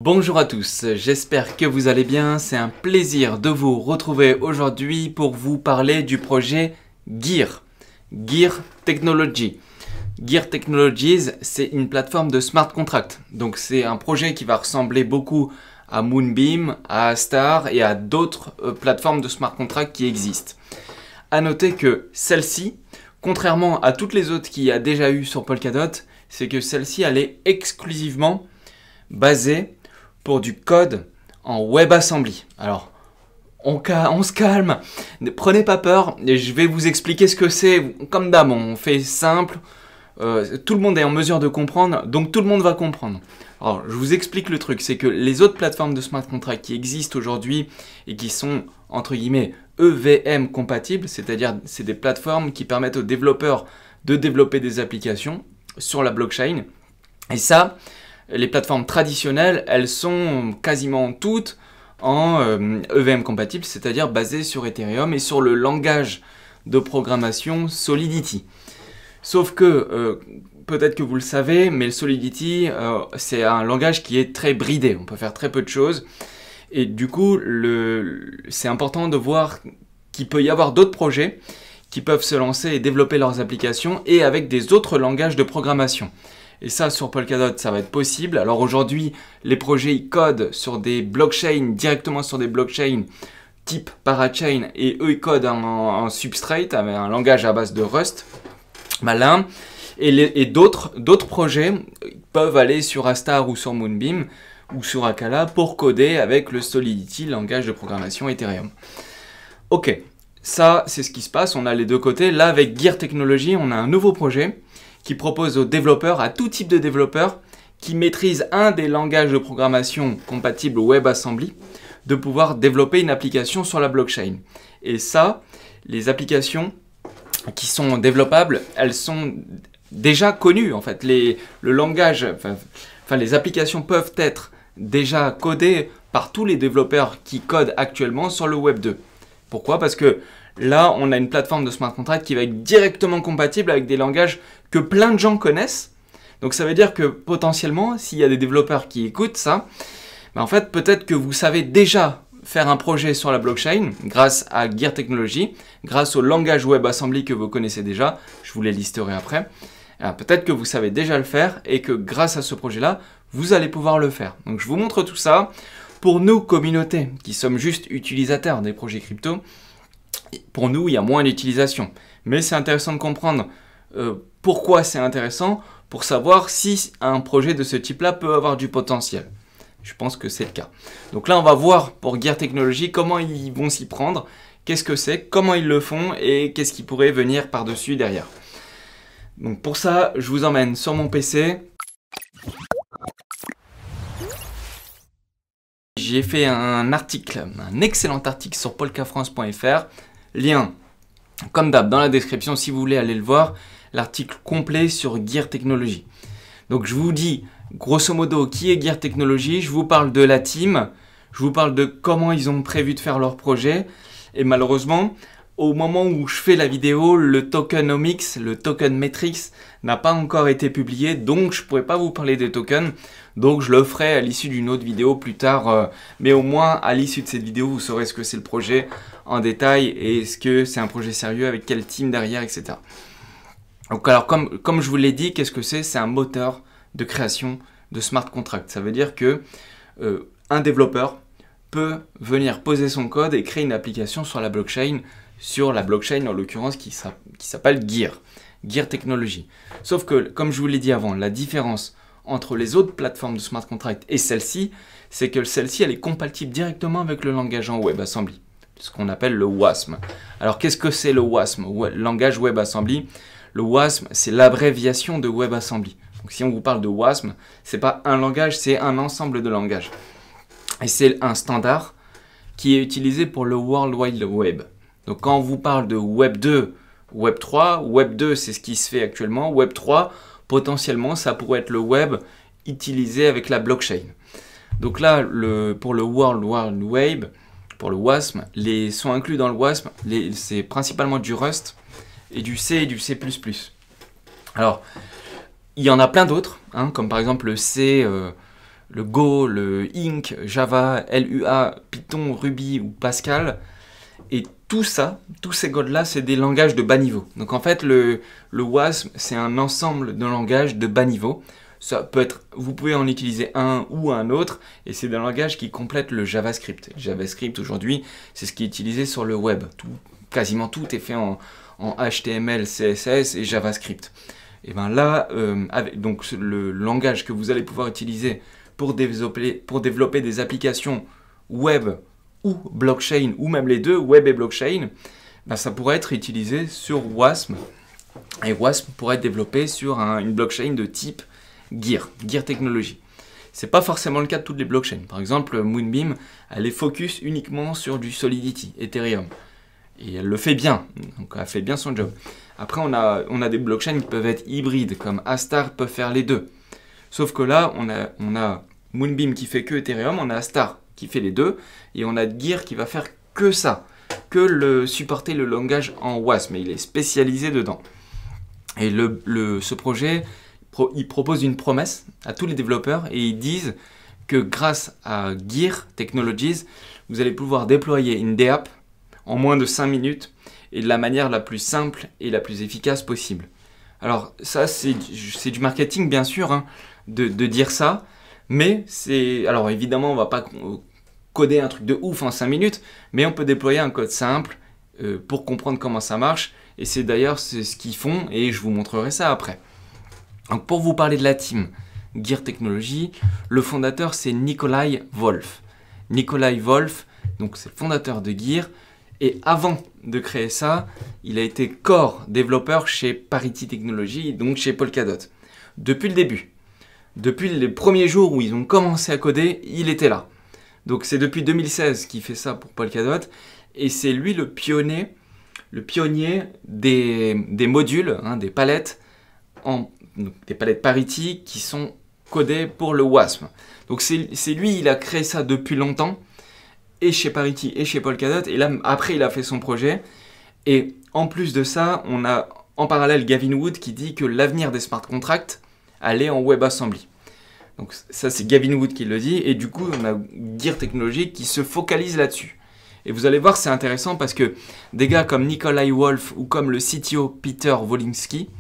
Bonjour à tous, j'espère que vous allez bien. C'est un plaisir de vous retrouver aujourd'hui pour vous parler du projet Gear Technology. Gear Technologies, c'est une plateforme de smart contract. Donc c'est un projet qui va ressembler beaucoup à Moonbeam, à Astar et à d'autres plateformes de smart contract qui existent. À noter que celle-ci, contrairement à toutes les autres qu'il y a déjà eu sur Polkadot, c'est que celle-ci elle est exclusivement basée pour du code en WebAssembly. Alors, on se calme, ne prenez pas peur, je vais vous expliquer ce que c'est. Comme d'hab, on fait simple, tout le monde est en mesure de comprendre, donc tout le monde va comprendre. Alors, je vous explique le truc, c'est que les autres plateformes de smart contract qui existent aujourd'hui et qui sont, entre guillemets, EVM compatibles, c'est-à-dire c'est des plateformes qui permettent aux développeurs de développer des applications sur la blockchain. Et ça, les plateformes traditionnelles, elles sont quasiment toutes en EVM compatible, c'est-à-dire basées sur Ethereum et sur le langage de programmation Solidity. Sauf que, peut-être que vous le savez, mais le Solidity, c'est un langage qui est très bridé. On peut faire très peu de choses. Et du coup, c'est important de voir qu'il peut y avoir d'autres projets qui peuvent se lancer et développer leurs applications et avec des autres langages de programmation. Et ça, sur Polkadot, ça va être possible. Alors aujourd'hui, les projets ils codent sur des blockchains, directement sur des blockchains type Parachain, et eux ils codent en Substrate, avec un langage à base de Rust, malin. Et d'autres projets peuvent aller sur Astar ou sur Moonbeam ou sur Akala pour coder avec le Solidity, langage de programmation Ethereum. Ok, ça c'est ce qui se passe, on a les deux côtés. Là avec Gear Technology, on a un nouveau projet qui propose aux développeurs, à tout type de développeurs, qui maîtrisent un des langages de programmation compatibles au WebAssembly, de pouvoir développer une application sur la blockchain. Et ça, les applications qui sont développables, elles sont déjà connues en fait. Le langage, les applications peuvent être déjà codées par tous les développeurs qui codent actuellement sur le Web 2. Pourquoi? Parce que là, on a une plateforme de smart contract qui va être directement compatible avec des langages que plein de gens connaissent. Donc ça veut dire que potentiellement, s'il y a des développeurs qui écoutent ça, en fait, peut-être que vous savez déjà faire un projet sur la blockchain grâce à Gear Technology, grâce au langage WebAssembly que vous connaissez déjà. Je vous les listerai après. Peut-être que vous savez déjà le faire et que grâce à ce projet-là, vous allez pouvoir le faire. Donc je vous montre tout ça. Pour nous, communauté, qui sommes juste utilisateurs des projets crypto, pour nous, il y a moins d'utilisation. Mais c'est intéressant de comprendre pourquoi c'est intéressant pour savoir si un projet de ce type-là peut avoir du potentiel. Je pense que c'est le cas. Donc là, on va voir pour Gear Technology comment ils vont s'y prendre, qu'est-ce que c'est, comment ils le font et qu'est-ce qui pourrait venir par-dessus derrière. Donc pour ça, je vous emmène sur mon PC. J'ai fait un article, un excellent article sur polkafrance.fr. Lien, comme d'hab, dans la description si vous voulez aller le voir. L'article complet sur Gear Technology. Donc je vous dis, grosso modo, qui est Gear Technology. Je vous parle de la team. Je vous parle de comment ils ont prévu de faire leur projet. Et malheureusement, au moment où je fais la vidéo, le tokenomics, le token metrics n'a pas encore été publié. Donc je ne pourrais pas vous parler des tokens. Donc je le ferai à l'issue d'une autre vidéo plus tard. Mais au moins, à l'issue de cette vidéo, vous saurez ce que c'est le projet en détail. Et est-ce que c'est un projet sérieux, avec quel team derrière, etc. Donc alors, comme je vous l'ai dit, qu'est-ce que c'est? C'est un moteur de création de smart contract. Ça veut dire que un développeur peut venir poser son code et créer une application sur la blockchain en l'occurrence qui s'appelle Gear Technology. Sauf que, comme je vous l'ai dit avant, la différence entre les autres plateformes de smart contract et celle-ci, c'est que celle-ci, elle est compatible directement avec le langage en WebAssembly, ce qu'on appelle le WASM. Alors, qu'est-ce que c'est le WASM, langage WebAssembly? Le WASM, c'est l'abréviation de WebAssembly. Donc, si on vous parle de WASM, ce n'est pas un langage, c'est un ensemble de langages. Et c'est un standard qui est utilisé pour le World Wide Web. Donc, quand on vous parle de Web 2, Web 3, Web 2, c'est ce qui se fait actuellement. Web 3, potentiellement, ça pourrait être le web utilisé avec la blockchain. Donc là, pour le World Wide Web, pour le WASM, sont inclus dans le WASM, c'est principalement du Rust et du C et du C++. Alors, il y en a plein d'autres, hein, comme par exemple le C, le Go, le Ink, Java, Lua, Python, Ruby ou Pascal. Et tout ça, tous ces codes-là, c'est des langages de bas niveau. Donc en fait, le WASM, c'est un ensemble de langages de bas niveau. Ça peut être, vous pouvez en utiliser un ou un autre, et c'est des langages qui complètent le JavaScript. Le JavaScript, aujourd'hui, c'est ce qui est utilisé sur le web. Quasiment tout est fait en HTML, CSS et JavaScript. Et bien là, donc le langage que vous allez pouvoir utiliser pour développer des applications web ou blockchain, ou même les deux, web et blockchain, ben ça pourrait être utilisé sur WASM. Et WASM pourrait être développé sur une blockchain de type Gear Technology. C'est pas forcément le cas de toutes les blockchains. Par exemple, Moonbeam, elle est focus uniquement sur du Solidity, Ethereum. Et elle le fait bien, donc elle fait bien son job. Après, on a des blockchains qui peuvent être hybrides, comme Astar peut faire les deux. Sauf que là, on a Moonbeam qui fait que Ethereum, on a Astar qui fait les deux, et on a Gear qui va faire que ça, supporter le langage en WASM, mais il est spécialisé dedans. Et ce projet, il propose une promesse à tous les développeurs, et ils disent que grâce à Gear Technologies, vous allez pouvoir déployer une DApp en moins de 5 minutes, et de la manière la plus simple et la plus efficace possible. Alors ça, c'est du marketing, bien sûr, hein, de dire ça, mais alors évidemment, on ne va pas coder un truc de ouf en 5 minutes, mais on peut déployer un code simple pour comprendre comment ça marche, et c'est d'ailleurs ce qu'ils font, et je vous montrerai ça après. Donc pour vous parler de la team Gear Technology, le fondateur c'est Nikolai Wolf. Nikolai Wolf, donc c'est le fondateur de Gear, et avant de créer ça, il a été core développeur chez Parity Technologies, donc chez Polkadot. Depuis le début, depuis les premiers jours où ils ont commencé à coder, il était là. Donc c'est depuis 2016 qu'il fait ça pour Polkadot, et c'est lui le pionnier des modules, hein, des palettes Parity qui sont codées pour le WASM. Donc c'est lui, il a créé ça depuis longtemps, et chez Parity et chez Polkadot, et là après il a fait son projet, et en plus de ça, on a en parallèle Gavin Wood qui dit que l'avenir des smart contracts allait en WebAssembly. Donc ça c'est Gavin Wood qui le dit, et du coup on a Gear Technology qui se focalise là-dessus. Et vous allez voir, c'est intéressant parce que des gars comme Nikolai Wolf ou comme le CTO Peter Wolinski,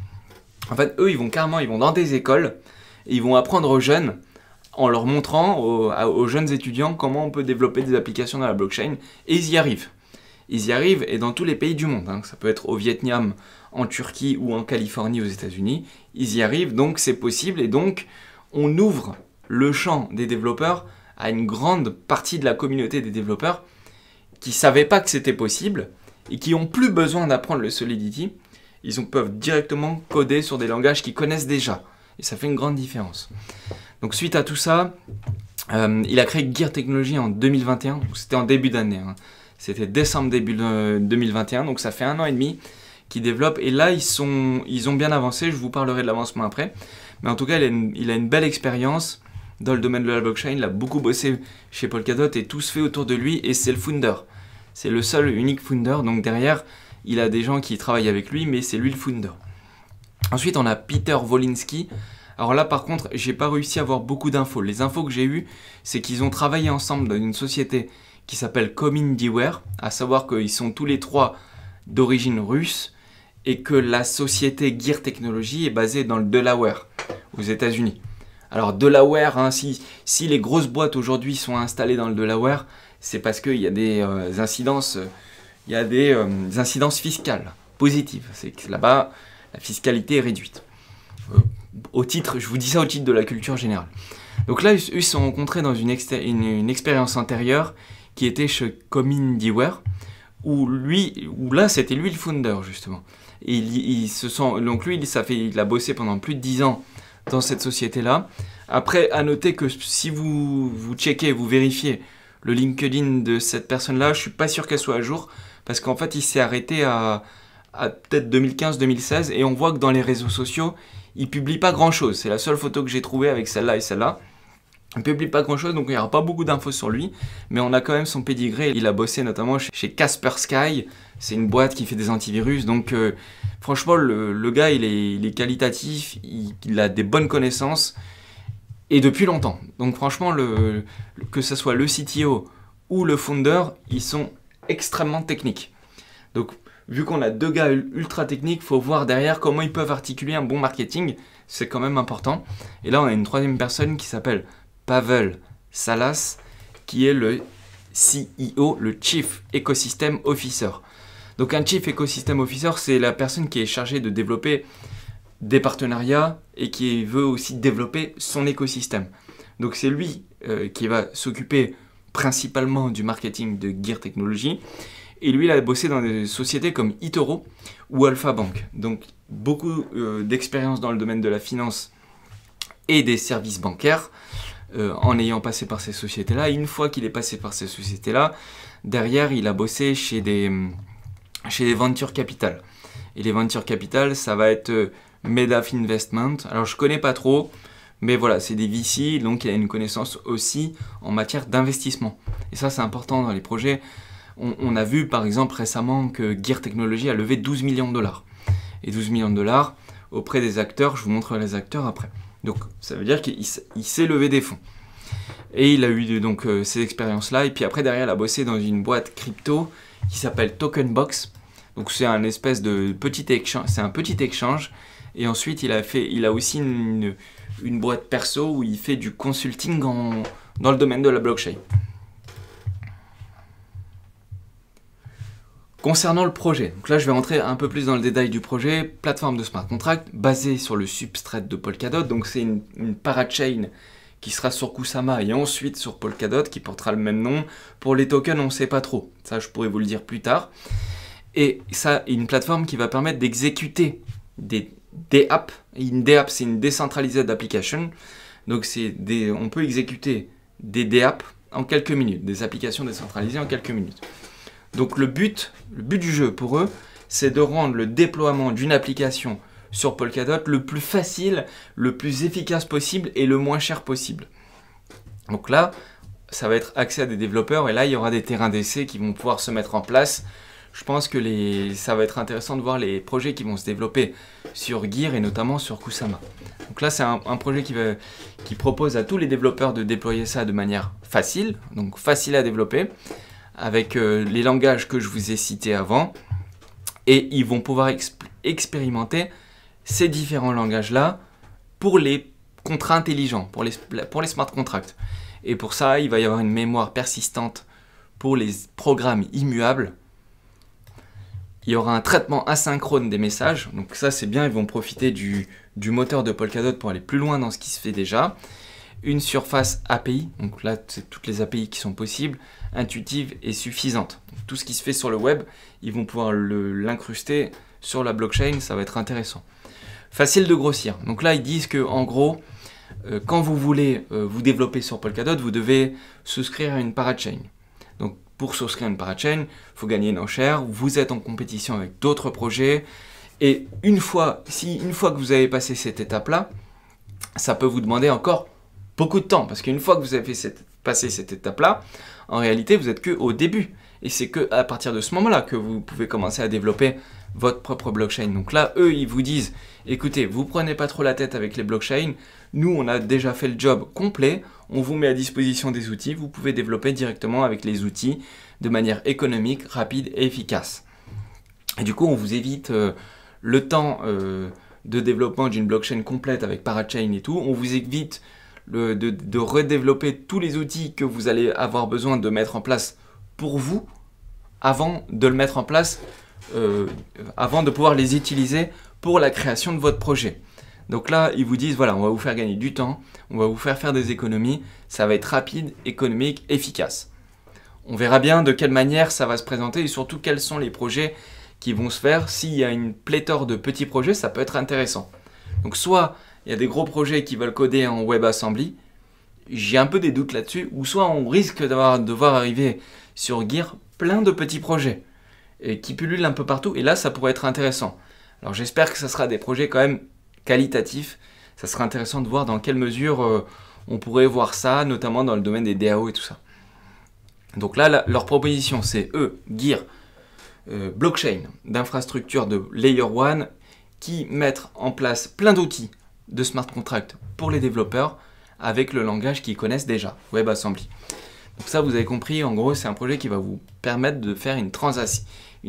en fait eux ils vont dans des écoles, et ils vont apprendre aux jeunes, en leur montrant aux jeunes étudiants comment on peut développer des applications dans la blockchain, et ils y arrivent. Ils y arrivent, et dans tous les pays du monde, hein. Ça peut être au Vietnam, en Turquie ou en Californie aux États-Unis, ils y arrivent, donc c'est possible, et donc on ouvre le champ des développeurs à une grande partie de la communauté des développeurs qui ne savaient pas que c'était possible, et qui n'ont plus besoin d'apprendre le Solidity, peuvent directement coder sur des langages qu'ils connaissent déjà, et ça fait une grande différence. Donc suite à tout ça, il a créé Gear Technology en 2021, c'était en début d'année, hein. C'était décembre 2021, donc ça fait 1 an et demi qu'ils développent, et là ils ont bien avancé, je vous parlerai de l'avancement après, mais en tout cas il a une belle expérience dans le domaine de la blockchain, il a beaucoup bossé chez Polkadot, et tout se fait autour de lui, et c'est le founder, c'est le seul unique founder, donc derrière il a des gens qui travaillent avec lui, mais c'est lui le founder. Ensuite on a Peter Wolinski. Alors là, par contre, j'ai pas réussi à avoir beaucoup d'infos. Les infos que j'ai eues, c'est qu'ils ont travaillé ensemble dans une société qui s'appelle Comindiware, à savoir qu'ils sont tous les trois d'origine russe, et que la société Gear Technology est basée dans le Delaware, aux États-Unis. Alors Delaware, hein, si les grosses boîtes aujourd'hui sont installées dans le Delaware, c'est parce qu'il y a des incidences fiscales positives. C'est que là-bas, la fiscalité est réduite. Je vous dis ça au titre de la culture générale. Donc là, ils se sont rencontrés dans une expérience antérieure qui était chez Comindiware, où là, c'était lui le founder, justement. Et donc lui, il a bossé pendant plus de 10 ans dans cette société-là. Après, à noter que si vous checkez, vous vérifiez le LinkedIn de cette personne-là, je suis pas sûr qu'elle soit à jour, parce qu'en fait, il s'est arrêté à peut-être 2015-2016, et on voit que dans les réseaux sociaux, il publie pas grand-chose. C'est la seule photo que j'ai trouvée avec celle-là et celle-là. Il ne publie pas grand-chose, donc il n'y aura pas beaucoup d'infos sur lui, mais on a quand même son pédigré. Il a bossé notamment chez Kaspersky, c'est une boîte qui fait des antivirus, donc franchement, le gars, il est qualitatif, il a des bonnes connaissances, et depuis longtemps. Donc franchement, que ce soit le CTO ou le founder, ils sont extrêmement techniques. Donc vu qu'on a deux gars ultra techniques, il faut voir derrière comment ils peuvent articuler un bon marketing. C'est quand même important. Et là, on a une troisième personne qui s'appelle Pavel Salas, qui est le CEO, le Chief Ecosystem Officer. Donc un Chief Ecosystem Officer, c'est la personne qui est chargée de développer des partenariats et qui veut aussi développer son écosystème. Donc c'est lui qui va s'occuper principalement du marketing de Gear Technology. Et lui, il a bossé dans des sociétés comme eToro ou Alpha Bank. Donc beaucoup d'expérience dans le domaine de la finance et des services bancaires en ayant passé par ces sociétés-là. Une fois qu'il est passé par ces sociétés-là, derrière, il a bossé chez des venture capital. Et les venture capital, ça va être Medaf Investment. Alors, je ne connais pas trop, mais voilà, c'est des VC, donc il a une connaissance aussi en matière d'investissement. Et ça, c'est important dans les projets. On a vu, par exemple, récemment que Gear Technology a levé 12 millions de dollars. Et 12 millions de dollars auprès des acteurs, je vous montrerai les acteurs après. Donc, ça veut dire qu'il sait lever des fonds. Et il a eu donc ces expériences-là. Et puis après, derrière, il a bossé dans une boîte crypto qui s'appelle Tokenbox. Donc, c'est un espèce de petit exchange. C'est un petit exchange. Et ensuite, il a aussi une boîte perso où il fait du consulting dans le domaine de la blockchain. Concernant le projet, donc là je vais rentrer un peu plus dans le détail du projet. Plateforme de smart contract basée sur le substrate de Polkadot. Donc c'est une parachain qui sera sur Kusama et ensuite sur Polkadot qui portera le même nom. Pour les tokens, on ne sait pas trop. Ça, je pourrais vous le dire plus tard. Et ça, une plateforme qui va permettre d'exécuter des apps. Une DApp, c'est une Decentralized Application. Donc on peut exécuter des DApp en quelques minutes, des applications décentralisées en quelques minutes. Donc le but du jeu pour eux, c'est de rendre le déploiement d'une application sur Polkadot le plus facile, le plus efficace possible et le moins cher possible. Donc là, ça va être accès à des développeurs et là, il y aura des terrains d'essai qui vont pouvoir se mettre en place. Je pense que ça va être intéressant de voir les projets qui vont se développer sur Gear et notamment sur Kusama. Donc là, c'est un projet qui propose à tous les développeurs de déployer ça de manière facile, donc facile à développer, avec les langages que je vous ai cités avant. Et ils vont pouvoir expérimenter ces différents langages-là pour les contrats intelligents, pour les smart contracts. Et pour ça, il va y avoir une mémoire persistante pour les programmes immuables. Il y aura un traitement asynchrone des messages. Donc ça, c'est bien, ils vont profiter du moteur de Polkadot pour aller plus loin dans ce qui se fait déjà. Une surface API, donc là, c'est toutes les API qui sont possibles, intuitives et suffisantes. Donc, tout ce qui se fait sur le web, ils vont pouvoir l'incruster sur la blockchain, ça va être intéressant. Facile de grossir. Donc là, ils disent que en gros, quand vous voulez vous développer sur Polkadot, vous devez souscrire à une parachain. Donc pour souscrire à une parachain, il faut gagner une enchère, vous êtes en compétition avec d'autres projets, et une fois que vous avez passé cette étape-là, ça peut vous demander encore beaucoup de temps, parce qu'une fois que vous avez passé cette étape-là, en réalité, vous n'êtes qu'au début. Et c'est qu'à partir de ce moment-là que vous pouvez commencer à développer votre propre blockchain. Donc là, eux, ils vous disent, écoutez, vous prenez pas trop la tête avec les blockchains. Nous, on a déjà fait le job complet. On vous met à disposition des outils. Vous pouvez développer directement avec les outils de manière économique, rapide et efficace. Et du coup, on vous évite le temps de développement d'une blockchain complète avec parachain et tout. On vous évite de redévelopper tous les outils que vous allez avoir besoin de mettre en place pour vous avant de le mettre en place, avant de pouvoir les utiliser pour la création de votre projet. Donc là, ils vous disent, voilà, on va vous faire gagner du temps, on va vous faire des économies, ça va être rapide, économique, efficace. On verra bien de quelle manière ça va se présenter et surtout quels sont les projets qui vont se faire. S'il y a une pléthore de petits projets, ça peut être intéressant. Donc soit il y a des gros projets qui veulent coder en WebAssembly, j'ai un peu des doutes là-dessus, ou soit on risque de voir arriver sur Gear plein de petits projets et qui pullulent un peu partout, et là ça pourrait être intéressant. Alors j'espère que ça sera des projets quand même qualitatifs, ça sera intéressant de voir dans quelle mesure on pourrait voir ça, notamment dans le domaine des DAO et tout ça. Donc là, leur proposition c'est Gear, blockchain d'infrastructure de Layer 1 qui mettent en place plein d'outils de smart contract pour les développeurs avec le langage qu'ils connaissent déjà, WebAssembly. Donc ça, vous avez compris, en gros, c'est un projet qui va vous permettre de faire une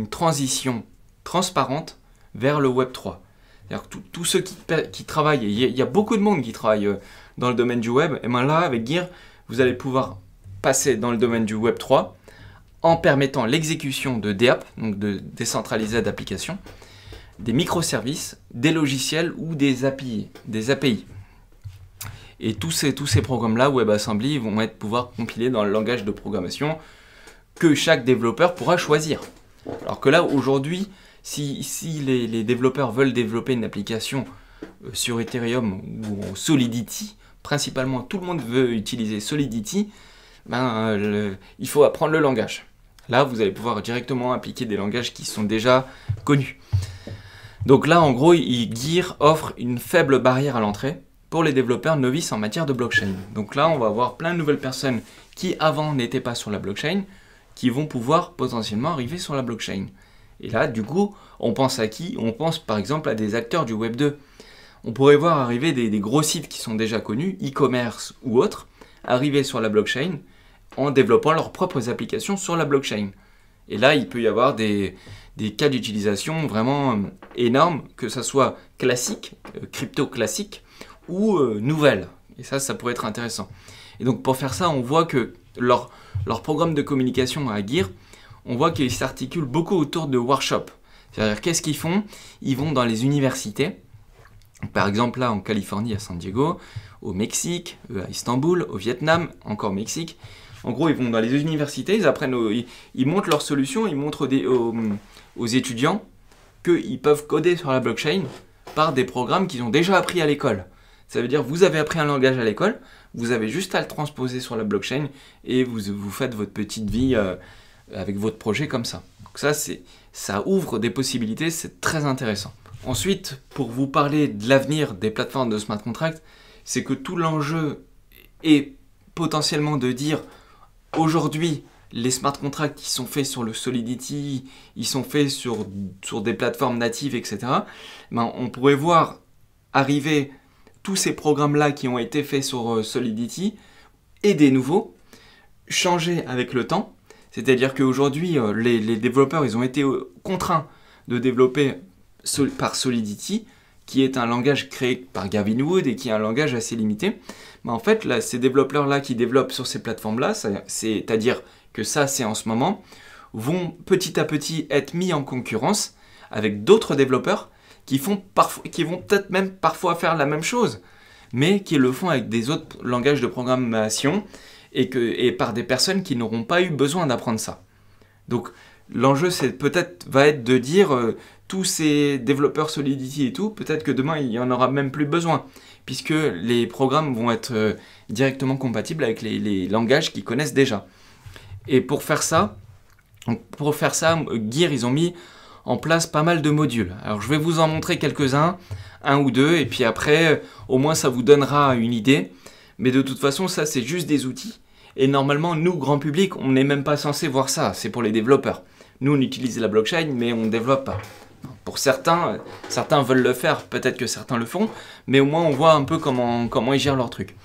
transition transparente vers le Web 3. C'est-à-dire que tous ceux qui travaillent, il y a beaucoup de monde qui travaille dans le domaine du web, et bien là, avec Gear, vous allez pouvoir passer dans le domaine du Web 3 en permettant l'exécution de DApp, donc de décentralisé d'applications, des microservices, des logiciels ou des API. Et tous ces programmes-là, WebAssembly, vont pouvoir compiler dans le langage de programmation que chaque développeur pourra choisir. Alors que là, aujourd'hui, si les développeurs veulent développer une application sur Ethereum ou en Solidity, principalement tout le monde veut utiliser Solidity, il faut apprendre le langage. Là, vous allez pouvoir directement appliquer des langages qui sont déjà connus. Donc là, en gros, Gear offre une faible barrière à l'entrée pour les développeurs novices en matière de blockchain. Donc là, on va avoir plein de nouvelles personnes qui avant n'étaient pas sur la blockchain, qui vont pouvoir potentiellement arriver sur la blockchain. Et là, du coup, on pense à qui? On pense par exemple à des acteurs du Web 2. On pourrait voir arriver des gros sites qui sont déjà connus, e-commerce ou autres, arriver sur la blockchain en développant leurs propres applications sur la blockchain. Et là, il peut y avoir des cas d'utilisation vraiment énormes, que ce soit classique, crypto classique, ou nouvelle. Et ça pourrait être intéressant. Et donc pour faire ça, on voit que leur programme de communication à Gear, on voit qu'ils s'articulent beaucoup autour de workshops. C'est-à-dire, qu'est-ce qu'ils font? Ils vont dans les universités, par exemple là en Californie, à San Diego, au Mexique, à Istanbul, au Vietnam, encore au Mexique. En gros, ils vont dans les universités, ils montrent leurs solutions, ils montrent aux étudiants qu'ils peuvent coder sur la blockchain par des programmes qu'ils ont déjà appris à l'école. Ça veut dire, vous avez appris un langage à l'école, vous avez juste à le transposer sur la blockchain et vous faites votre petite vie avec votre projet comme ça. Donc ça ouvre des possibilités, c'est très intéressant. Ensuite, pour vous parler de l'avenir des plateformes de smart contract, c'est que tout l'enjeu est potentiellement de dire aujourd'hui, les smart contracts qui sont faits sur le Solidity, ils sont faits sur des plateformes natives, etc. On pourrait voir arriver tous ces programmes-là qui ont été faits sur Solidity et des nouveaux changer avec le temps. C'est-à-dire qu'aujourd'hui, les développeurs, ils ont été contraints de développer par Solidity, qui est un langage créé par Gavin Wood et qui est un langage assez limité. Mais en fait, là, ces développeurs-là qui développent sur ces plateformes-là, c'est-à-dire que ça, c'est en ce moment, vont petit à petit être mis en concurrence avec d'autres développeurs qui vont peut-être même parfois faire la même chose, mais qui le font avec des autres langages de programmation et par des personnes qui n'auront pas eu besoin d'apprendre ça. Donc, l'enjeu, va être de dire tous ces développeurs Solidity et tout, peut-être que demain, il n'y en aura même plus besoin, puisque les programmes vont être directement compatibles avec les langages qu'ils connaissent déjà. Et pour faire ça, Gear, ils ont mis en place pas mal de modules. Alors, je vais vous en montrer quelques-uns, un ou deux, et puis après, au moins, ça vous donnera une idée. Mais de toute façon, ça, c'est juste des outils. Et normalement, nous, grand public, on n'est même pas censé voir ça. C'est pour les développeurs. Nous, on utilise la blockchain, mais on ne développe pas. Pour certains veulent le faire. Peut-être que certains le font. Mais au moins, on voit un peu comment ils gèrent leur truc.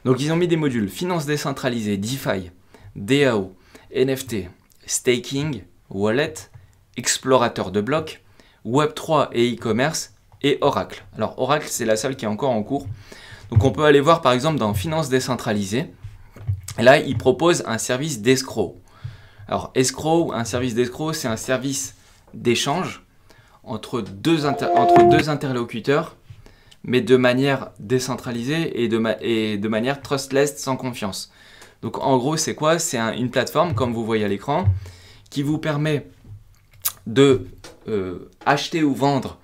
Donc, ils ont mis des modules. Finance décentralisée, DeFi, DAO, NFT, staking, wallet, explorateur de blocs, Web3 et e-commerce, et Oracle. Alors, Oracle, c'est la seule qui est encore en cours. Donc on peut aller voir par exemple dans Finance décentralisée. Là, il propose un service d'escroc. Alors un service d'escroc, c'est un service d'échange entre deux interlocuteurs, mais de manière décentralisée et de manière trustless, sans confiance. Donc en gros, c'est quoi? C'est une plateforme, comme vous voyez à l'écran, qui vous permet de acheter ou vendre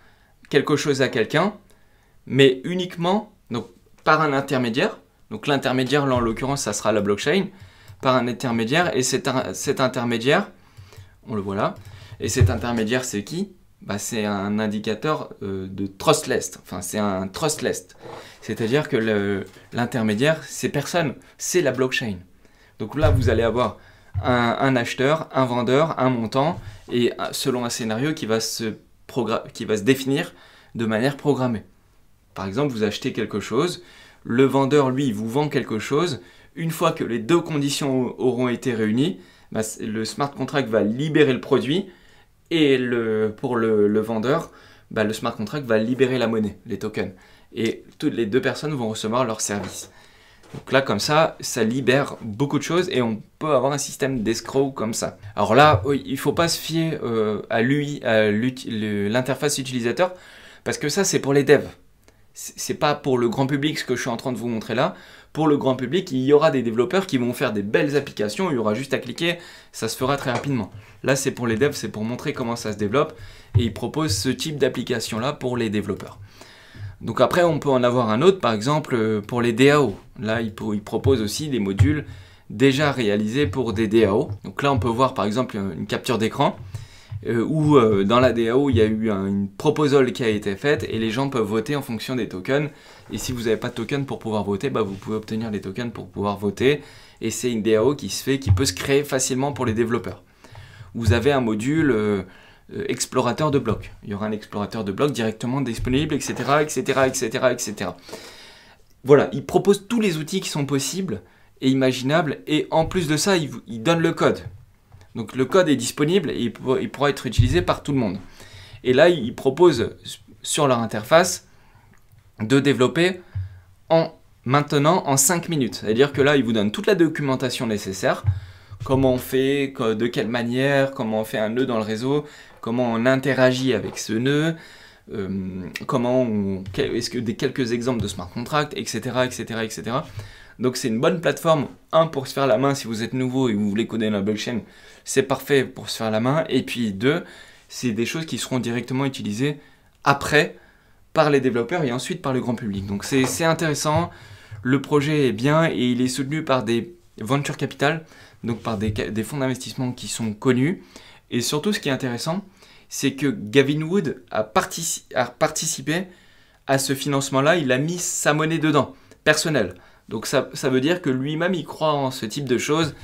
quelque chose à quelqu'un, mais uniquement par un intermédiaire. Donc l'intermédiaire, là en l'occurrence, ça sera la blockchain, par un intermédiaire. Et cet intermédiaire, on le voit là, et cet intermédiaire, c'est qui? C'est un indicateur de trustless. Enfin, c'est un trustless. C'est-à-dire que l'intermédiaire, c'est personne, c'est la blockchain. Donc là, vous allez avoir un acheteur, un vendeur, un montant, et selon un scénario qui va se définir de manière programmée. Par exemple, vous achetez quelque chose, Le vendeur, lui, il vous vend quelque chose. Une fois que les deux conditions auront été réunies, bah, le smart contract va libérer le produit et pour le vendeur, bah, le smart contract va libérer la monnaie, les tokens. Et toutes les deux personnes vont recevoir leur service. Donc là, comme ça libère beaucoup de choses et on peut avoir un système d'escrow comme ça. Alors là, oui, il ne faut pas se fier à l'interface utilisateur parce que ça, c'est pour les devs. C'est pas pour le grand public ce que je suis en train de vous montrer là. Pour le grand public, il y aura des développeurs qui vont faire des belles applications, il y aura juste à cliquer, ça se fera très rapidement. Là, c'est pour les devs, c'est pour montrer comment ça se développe et ils proposent ce type d'application là pour les développeurs. Donc après, on peut en avoir un autre, par exemple, pour les DAO. Là, ils proposent aussi des modules déjà réalisés pour des DAO. Donc là, on peut voir, par exemple, une capture d'écran où dans la DAO, il y a eu une proposal qui a été faite et les gens peuvent voter en fonction des tokens. Et si vous n'avez pas de tokens pour pouvoir voter, bah, vous pouvez obtenir les tokens pour pouvoir voter. Et c'est une DAO qui peut se créer facilement pour les développeurs. Vous avez un module... explorateur de blocs. Il y aura un explorateur de blocs directement disponible, etc., etc., etc., etc. Voilà, il propose tous les outils qui sont possibles et imaginables, et en plus de ça, il donne le code. Donc le code est disponible et il pourra être utilisé par tout le monde. Et là, il propose sur leur interface de développer maintenant en 5 minutes. C'est-à-dire que là, il vous donne toute la documentation nécessaire. Comment on fait, de quelle manière, comment on fait un nœud dans le réseau, comment on interagit avec ce nœud, est-ce que quelques exemples de smart contract, etc., etc., etc. Donc c'est une bonne plateforme, pour se faire la main si vous êtes nouveau et vous voulez coder dans la blockchain, c'est parfait pour se faire la main. Et puis 2, c'est des choses qui seront directement utilisées après par les développeurs et ensuite par le grand public. Donc c'est intéressant, le projet est bien et il est soutenu par des venture capital, donc par des fonds d'investissement qui sont connus. Et surtout, ce qui est intéressant, c'est que Gavin Wood a participé à ce financement-là. Il a mis sa monnaie dedans, personnelle. Donc ça veut dire que lui-même, il croit en ce type de choses.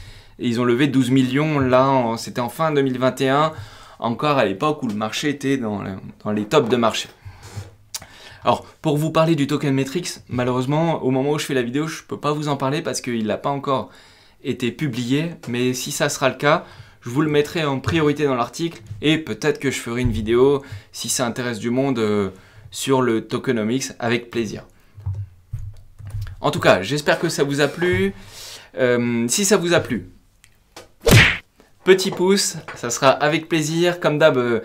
Et ils ont levé 12 millions, là, c'était en fin 2021, encore à l'époque où le marché était dans les tops de marché. Alors, pour vous parler du token Metrix, malheureusement, au moment où je fais la vidéo, je ne peux pas vous en parler parce qu'il n'a pas encore été publié. Mais si ça sera le cas, je vous le mettrai en priorité dans l'article et peut-être que je ferai une vidéo, si ça intéresse du monde, sur le tokenomics avec plaisir. En tout cas, j'espère que ça vous a plu. Si ça vous a plu, petit pouce, ça sera avec plaisir. Comme d'hab,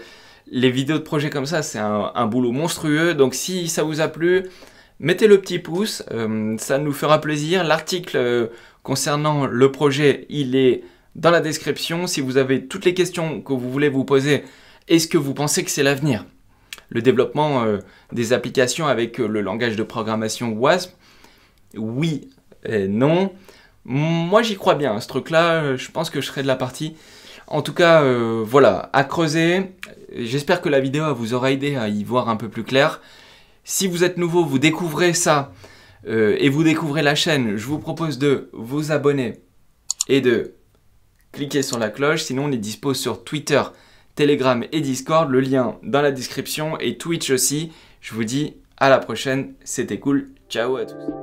les vidéos de projets comme ça, c'est un boulot monstrueux. Donc si ça vous a plu, mettez le petit pouce, ça nous fera plaisir. L'article concernant le projet, il est dans la description. Si vous avez toutes les questions que vous voulez vous poser, est-ce que vous pensez que c'est l'avenir? Le développement des applications avec le langage de programmation WASP? Oui et non. Moi, j'y crois bien. Ce truc-là, je pense que je serai de la partie. En tout cas, voilà, à creuser. J'espère que la vidéo vous aura aidé à y voir un peu plus clair. Si vous êtes nouveau, vous découvrez ça et vous découvrez la chaîne, je vous propose de vous abonner et de cliquer sur la cloche. Sinon, on est dispo sur Twitter, Telegram et Discord. Le lien dans la description et Twitch aussi. Je vous dis à la prochaine. C'était cool. Ciao à tous.